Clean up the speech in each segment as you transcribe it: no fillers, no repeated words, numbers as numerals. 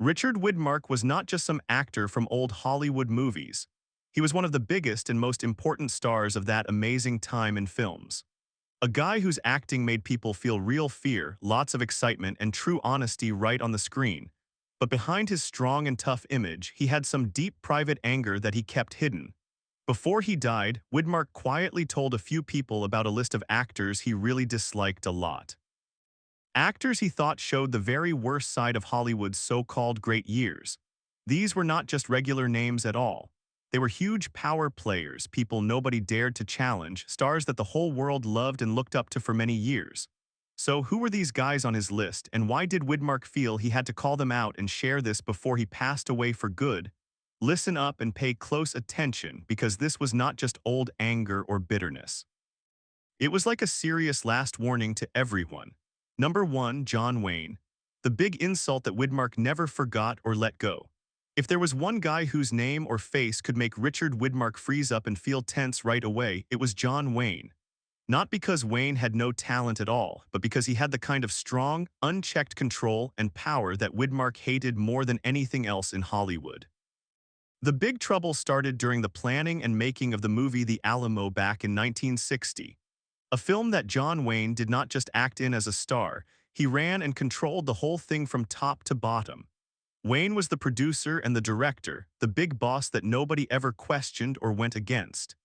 Richard Widmark was not just some actor from old Hollywood movies. He was one of the biggest and most important stars of that amazing time in films. A guy whose acting made people feel real fear, lots of excitement, and true honesty right on the screen. But behind his strong and tough image, he had some deep private anger that he kept hidden. Before he died, Widmark quietly told a few people about a list of actors he really disliked a lot. Actors he thought showed the very worst side of Hollywood's so-called great years. These were not just regular names at all. They were huge power players, people nobody dared to challenge, stars that the whole world loved and looked up to for many years. So who were these guys on his list, and why did Widmark feel he had to call them out and share this before he passed away for good? Listen up and pay close attention, because this was not just old anger or bitterness. It was like a serious last warning to everyone. Number 1, John Wayne. The big insult that Widmark never forgot or let go. If there was one guy whose name or face could make Richard Widmark freeze up and feel tense right away, it was John Wayne. Not because Wayne had no talent at all, but because he had the kind of strong, unchecked control and power that Widmark hated more than anything else in Hollywood. The big trouble started during the planning and making of the movie The Alamo back in 1960. A film that John Wayne did not just act in as a star, he ran and controlled the whole thing from top to bottom. Wayne was the producer and the director, the big boss that nobody ever questioned or went against.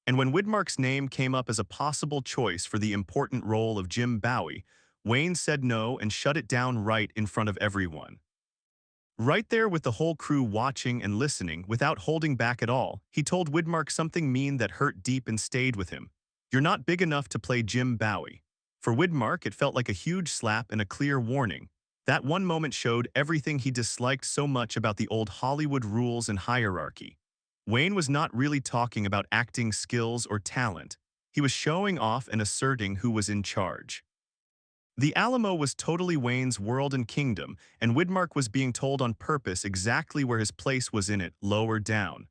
And when Widmark's name came up as a possible choice for the important role of Jim Bowie, Wayne said no and shut it down right in front of everyone. Right there with the whole crew watching and listening, without holding back at all, he told Widmark something mean that hurt deep and stayed with him. You're not big enough to play Jim Bowie. For Widmark, it felt like a huge slap and a clear warning. That one moment showed everything he disliked so much about the old Hollywood rules and hierarchy. Wayne was not really talking about acting skills or talent. He was showing off and asserting who was in charge. The Alamo was totally Wayne's world and kingdom, and Widmark was being told on purpose exactly where his place was in it, lower down.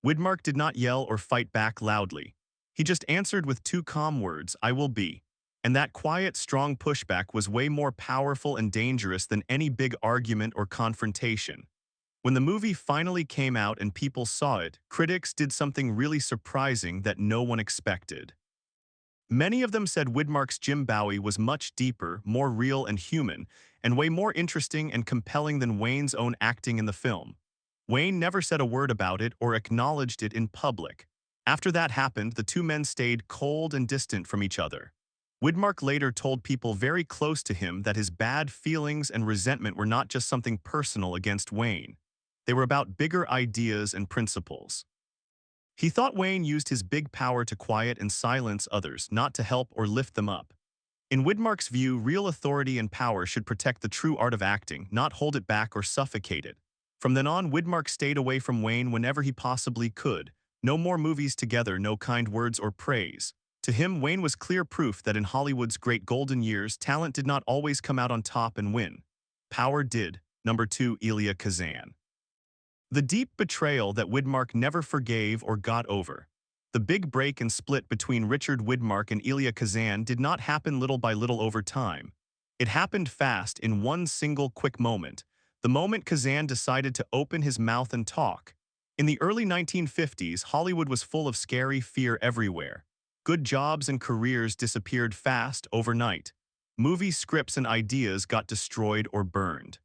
Widmark did not yell or fight back loudly. He just answered with two calm words, "I will be." And that quiet, strong pushback was way more powerful and dangerous than any big argument or confrontation. When the movie finally came out and people saw it, critics did something really surprising that no one expected. Many of them said Widmark's Jim Bowie was much deeper, more real and human, and way more interesting and compelling than Wayne's own acting in the film. Wayne never said a word about it or acknowledged it in public. After that happened, the two men stayed cold and distant from each other. Widmark later told people very close to him that his bad feelings and resentment were not just something personal against Wayne. They were about bigger ideas and principles. He thought Wayne used his big power to quiet and silence others, not to help or lift them up. In Widmark's view, real authority and power should protect the true art of acting, not hold it back or suffocate it. From then on, Widmark stayed away from Wayne whenever he possibly could. No more movies together, no kind words or praise. To him, Wayne was clear proof that in Hollywood's great golden years, talent did not always come out on top and win. Power did. Number 2, Elia Kazan. The deep betrayal that Widmark never forgave or got over. The big break and split between Richard Widmark and Elia Kazan did not happen little by little over time. It happened fast in one single quick moment. The moment Kazan decided to open his mouth and talk. In the early 1950s, Hollywood was full of scary fear everywhere. Good jobs and careers disappeared fast overnight. Movie scripts and ideas got destroyed or burned.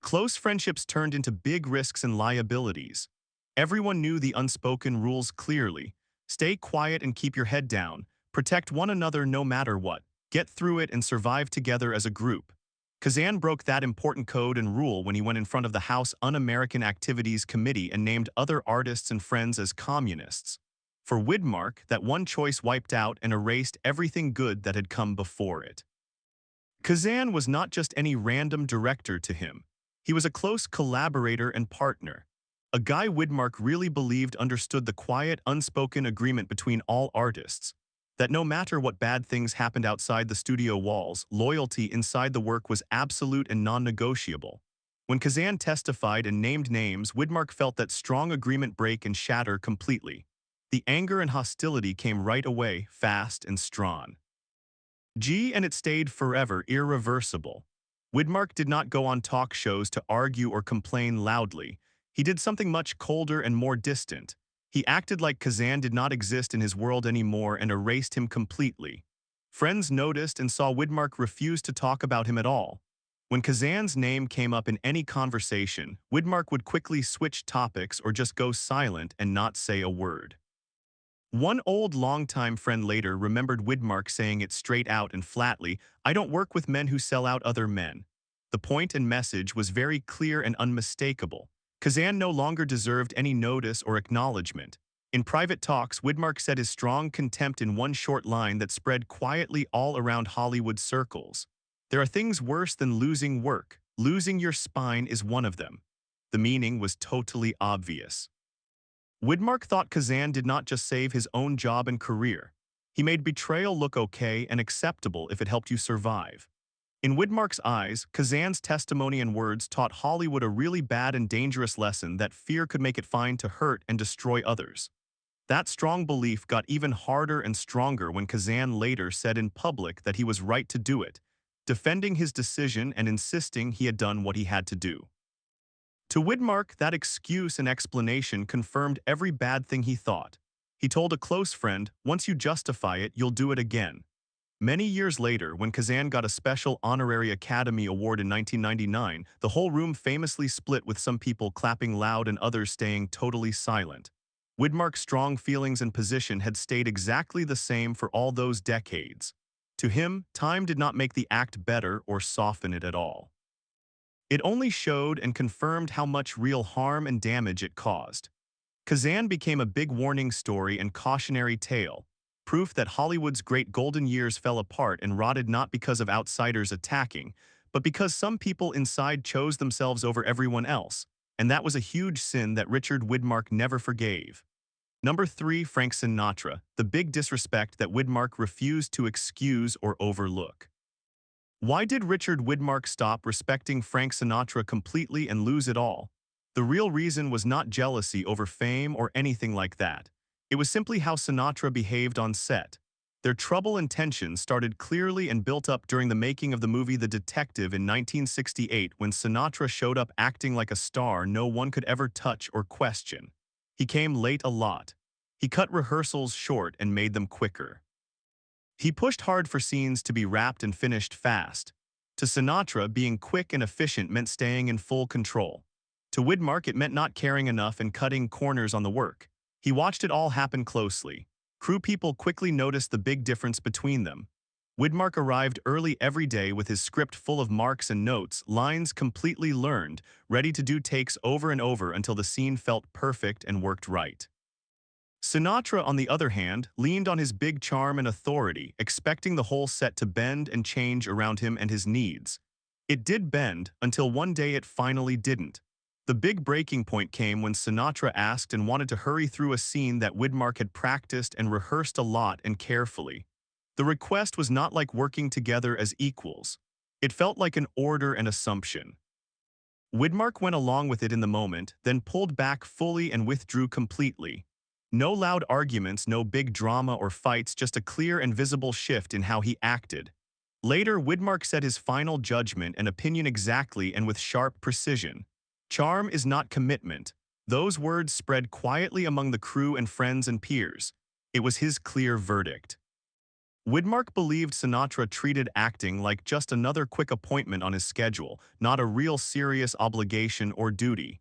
Close friendships turned into big risks and liabilities. Everyone knew the unspoken rules clearly. Stay quiet and keep your head down. Protect one another no matter what. Get through it and survive together as a group. Kazan broke that important code and rule when he went in front of the House Un-American Activities Committee and named other artists and friends as communists. For Widmark, that one choice wiped out and erased everything good that had come before it. Kazan was not just any random director to him. He was a close collaborator and partner. A guy Widmark really believed understood the quiet, unspoken agreement between all artists. That no matter what bad things happened outside the studio walls, loyalty inside the work was absolute and non-negotiable. When Kazan testified and named names, Widmark felt that strong agreement break and shatter completely. The anger and hostility came right away, fast and strong. And it stayed forever, irreversible. Widmark did not go on talk shows to argue or complain loudly. He did something much colder and more distant. He acted like Kazan did not exist in his world anymore and erased him completely. Friends noticed and saw Widmark refuse to talk about him at all. When Kazan's name came up in any conversation, Widmark would quickly switch topics or just go silent and not say a word. One old longtime friend later remembered Widmark saying it straight out and flatly, "I don't work with men who sell out other men." The point and message was very clear and unmistakable. Kazan no longer deserved any notice or acknowledgement. In private talks, Widmark said his strong contempt in one short line that spread quietly all around Hollywood circles. "There are things worse than losing work. Losing your spine is one of them." The meaning was totally obvious. Widmark thought Kazan did not just save his own job and career. He made betrayal look okay and acceptable if it helped you survive. In Widmark's eyes, Kazan's testimony and words taught Hollywood a really bad and dangerous lesson that fear could make it fine to hurt and destroy others. That strong belief got even harder and stronger when Kazan later said in public that he was right to do it, defending his decision and insisting he had done what he had to do. To Widmark, that excuse and explanation confirmed every bad thing he thought. He told a close friend, "Once you justify it, you'll do it again." Many years later, when Kazan got a special honorary Academy Award in 1999, the whole room famously split with some people clapping loud and others staying totally silent. Widmark's strong feelings and position had stayed exactly the same for all those decades. To him, time did not make the act better or soften it at all. It only showed and confirmed how much real harm and damage it caused. Kazan became a big warning story and cautionary tale, proof that Hollywood's great golden years fell apart and rotted not because of outsiders attacking, but because some people inside chose themselves over everyone else, and that was a huge sin that Richard Widmark never forgave. Number 3, Frank Sinatra, the big disrespect that Widmark refused to excuse or overlook. Why did Richard Widmark stop respecting Frank Sinatra completely and lose it all? The real reason was not jealousy over fame or anything like that. It was simply how Sinatra behaved on set. Their trouble and tension started clearly and built up during the making of the movie The Detective in 1968 when Sinatra showed up acting like a star no one could ever touch or question. He came late a lot. He cut rehearsals short and made them quicker. He pushed hard for scenes to be wrapped and finished fast. To Sinatra, being quick and efficient meant staying in full control. To Widmark, it meant not caring enough and cutting corners on the work. He watched it all happen closely. Crew people quickly noticed the big difference between them. Widmark arrived early every day with his script full of marks and notes, lines completely learned, ready to do takes over and over until the scene felt perfect and worked right. Sinatra, on the other hand, leaned on his big charm and authority, expecting the whole set to bend and change around him and his needs. It did bend, until one day it finally didn't. The big breaking point came when Sinatra asked and wanted to hurry through a scene that Widmark had practiced and rehearsed a lot and carefully. The request was not like working together as equals. It felt like an order and assumption. Widmark went along with it in the moment, then pulled back fully and withdrew completely. No loud arguments, no big drama or fights, just a clear and visible shift in how he acted. Later, Widmark said his final judgment and opinion exactly and with sharp precision. "Charm is not commitment." Those words spread quietly among the crew and friends and peers. It was his clear verdict. Widmark believed Sinatra treated acting like just another quick appointment on his schedule, not a real serious obligation or duty.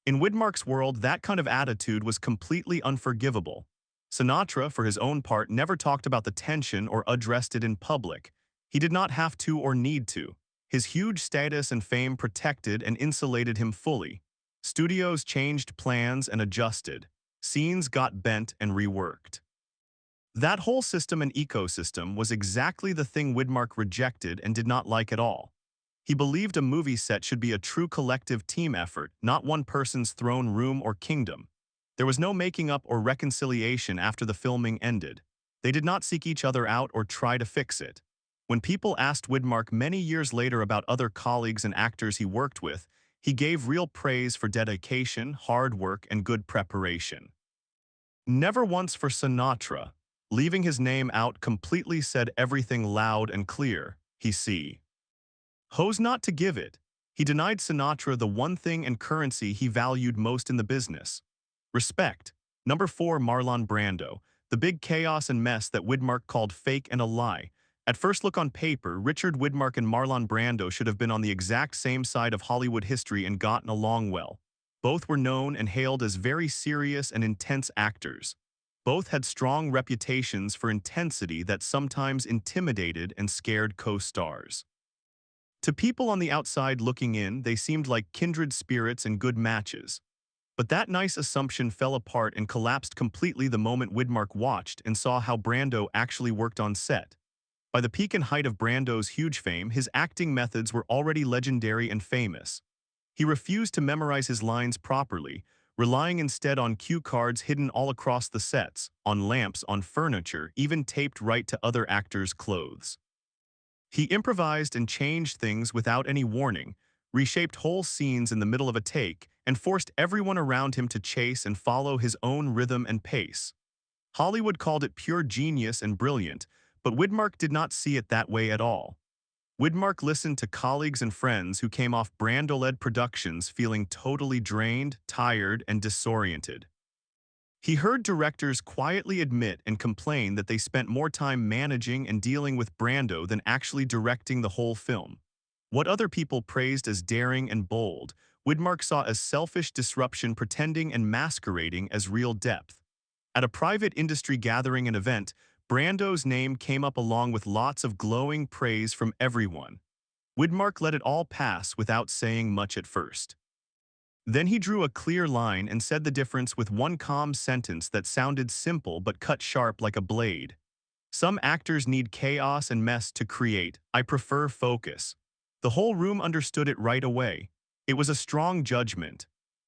In Widmark's world, that kind of attitude was completely unforgivable. Sinatra, for his own part, never talked about the tension or addressed it in public. He did not have to or need to. His huge status and fame protected and insulated him fully. Studios changed plans and adjusted. Scenes got bent and reworked. That whole system and ecosystem was exactly the thing Widmark rejected and did not like at all. He believed a movie set should be a true collective team effort, not one person's throne room or kingdom. There was no making up or reconciliation after the filming ended. They did not seek each other out or try to fix it. When people asked Widmark many years later about other colleagues and actors he worked with, he gave real praise for dedication, hard work, and good preparation. Never once for Sinatra. Leaving his name out completely said everything loud and clear. He see. Chose not to give it. He denied Sinatra the one thing and currency he valued most in the business: respect. Number 4, Marlon Brando. The big chaos and mess that Widmark called fake and a lie. At first look on paper, Richard Widmark and Marlon Brando should have been on the exact same side of Hollywood history and gotten along well. Both were known and hailed as very serious and intense actors. Both had strong reputations for intensity that sometimes intimidated and scared co-stars. To people on the outside looking in, they seemed like kindred spirits and good matches. But that nice assumption fell apart and collapsed completely the moment Widmark watched and saw how Brando actually worked on set. By the peak and height of Brando's huge fame, his acting methods were already legendary and famous. He refused to memorize his lines properly, relying instead on cue cards hidden all across the sets, on lamps, on furniture, even taped right to other actors' clothes. He improvised and changed things without any warning, reshaped whole scenes in the middle of a take, and forced everyone around him to chase and follow his own rhythm and pace. Hollywood called it pure genius and brilliant, but Widmark did not see it that way at all. Widmark listened to colleagues and friends who came off Brando-led productions feeling totally drained, tired, and disoriented. He heard directors quietly admit and complain that they spent more time managing and dealing with Brando than actually directing the whole film. What other people praised as daring and bold, Widmark saw as selfish disruption pretending and masquerading as real depth. At a private industry gathering and event, Brando's name came up along with lots of glowing praise from everyone. Widmark let it all pass without saying much at first. Then he drew a clear line and said the difference with one calm sentence that sounded simple but cut sharp like a blade. Some actors need chaos and mess to create. I prefer focus. The whole room understood it right away. It was a strong judgment.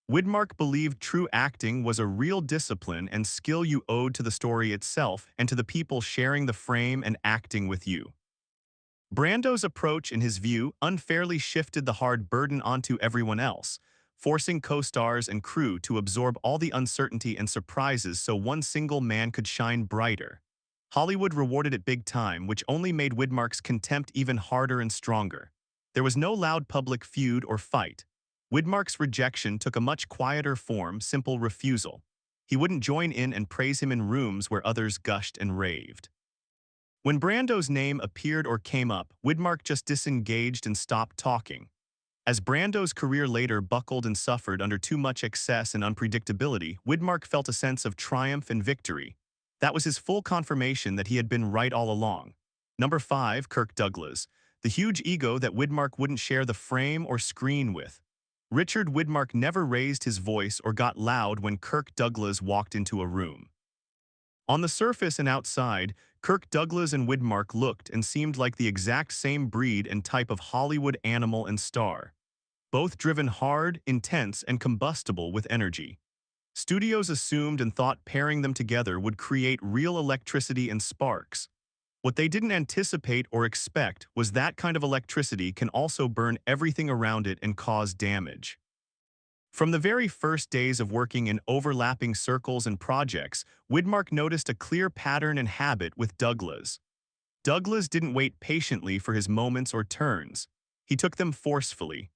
Widmark believed true acting was a real discipline and skill you owed to the story itself and to the people sharing the frame and acting with you. Brando's approach, in his view, unfairly shifted the hard burden onto everyone else, forcing co-stars and crew to absorb all the uncertainty and surprises so one single man could shine brighter. Hollywood rewarded it big time, which only made Widmark's contempt even harder and stronger. There was no loud public feud or fight. Widmark's rejection took a much quieter form: simple refusal. He wouldn't join in and praise him in rooms where others gushed and raved. When Brando's name appeared or came up, Widmark just disengaged and stopped talking. As Brando's career later buckled and suffered under too much excess and unpredictability, Widmark felt a sense of triumph and victory. That was his full confirmation that he had been right all along. Number 5, Kirk Douglas. The huge ego that Widmark wouldn't share the frame or screen with. Richard Widmark never raised his voice or got loud when Kirk Douglas walked into a room. On the surface and outside, Kirk Douglas and Widmark looked and seemed like the exact same breed and type of Hollywood animal and star. Both driven hard, intense, and combustible with energy. Studios assumed and thought pairing them together would create real electricity and sparks. What they didn't anticipate or expect was that kind of electricity can also burn everything around it and cause damage. From the very first days of working in overlapping circles and projects, Widmark noticed a clear pattern and habit with Douglas. Douglas didn't wait patiently for his moments or turns. He took them forcefully.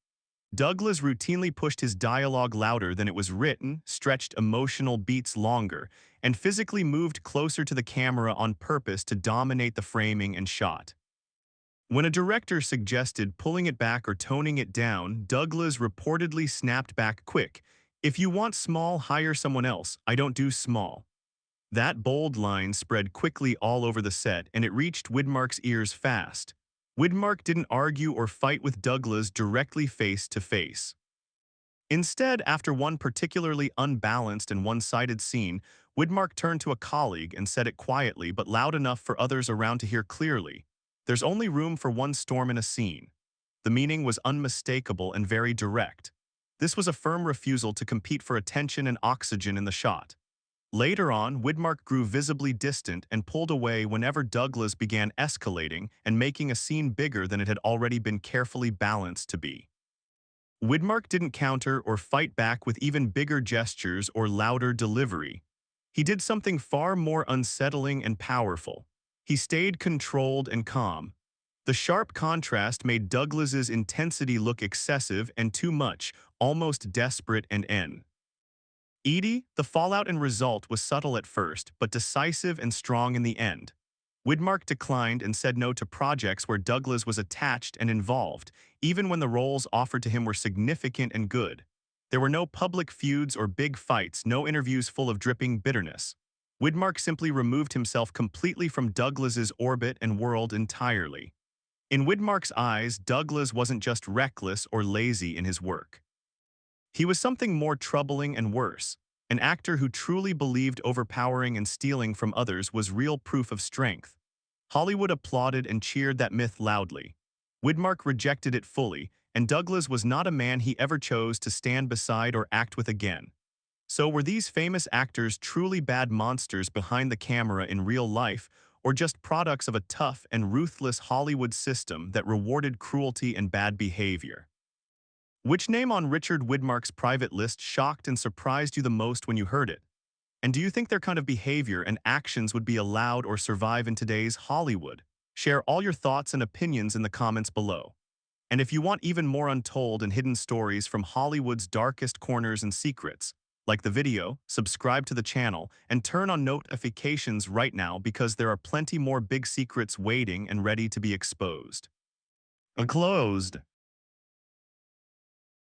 Douglas routinely pushed his dialogue louder than it was written, stretched emotional beats longer, and physically moved closer to the camera on purpose to dominate the framing and shot. When a director suggested pulling it back or toning it down, Douglas reportedly snapped back quick. "If you want small, hire someone else. I don't do small." That bold line spread quickly all over the set, and it reached Widmark's ears fast. Widmark didn't argue or fight with Douglas directly face to face. Instead, after one particularly unbalanced and one-sided scene, Widmark turned to a colleague and said it quietly but loud enough for others around to hear clearly. "There's only room for one storm in a scene." The meaning was unmistakable and very direct. This was a firm refusal to compete for attention and oxygen in the shot. Later on, Widmark grew visibly distant and pulled away whenever Douglas began escalating and making a scene bigger than it had already been carefully balanced to be. Widmark didn't counter or fight back with even bigger gestures or louder delivery. He did something far more unsettling and powerful. He stayed controlled and calm. The sharp contrast made Douglas's intensity look excessive and too much, almost desperate and Edie, the fallout and result was subtle at first, but decisive and strong in the end. Widmark declined and said no to projects where Douglas was attached and involved, even when the roles offered to him were significant and good. There were no public feuds or big fights, no interviews full of dripping bitterness. Widmark simply removed himself completely from Douglas's orbit and world entirely. In Widmark's eyes, Douglas wasn't just reckless or lazy in his work. He was something more troubling and worse. An actor who truly believed overpowering and stealing from others was real proof of strength. Hollywood applauded and cheered that myth loudly. Widmark rejected it fully, and Douglas was not a man he ever chose to stand beside or act with again. So were these famous actors truly bad monsters behind the camera in real life, or just products of a tough and ruthless Hollywood system that rewarded cruelty and bad behavior? Which name on Richard Widmark's private list shocked and surprised you the most when you heard it? And do you think their kind of behavior and actions would be allowed or survive in today's Hollywood? Share all your thoughts and opinions in the comments below. And if you want even more untold and hidden stories from Hollywood's darkest corners and secrets, like the video, subscribe to the channel, and turn on notifications right now because there are plenty more big secrets waiting and ready to be exposed. Closed.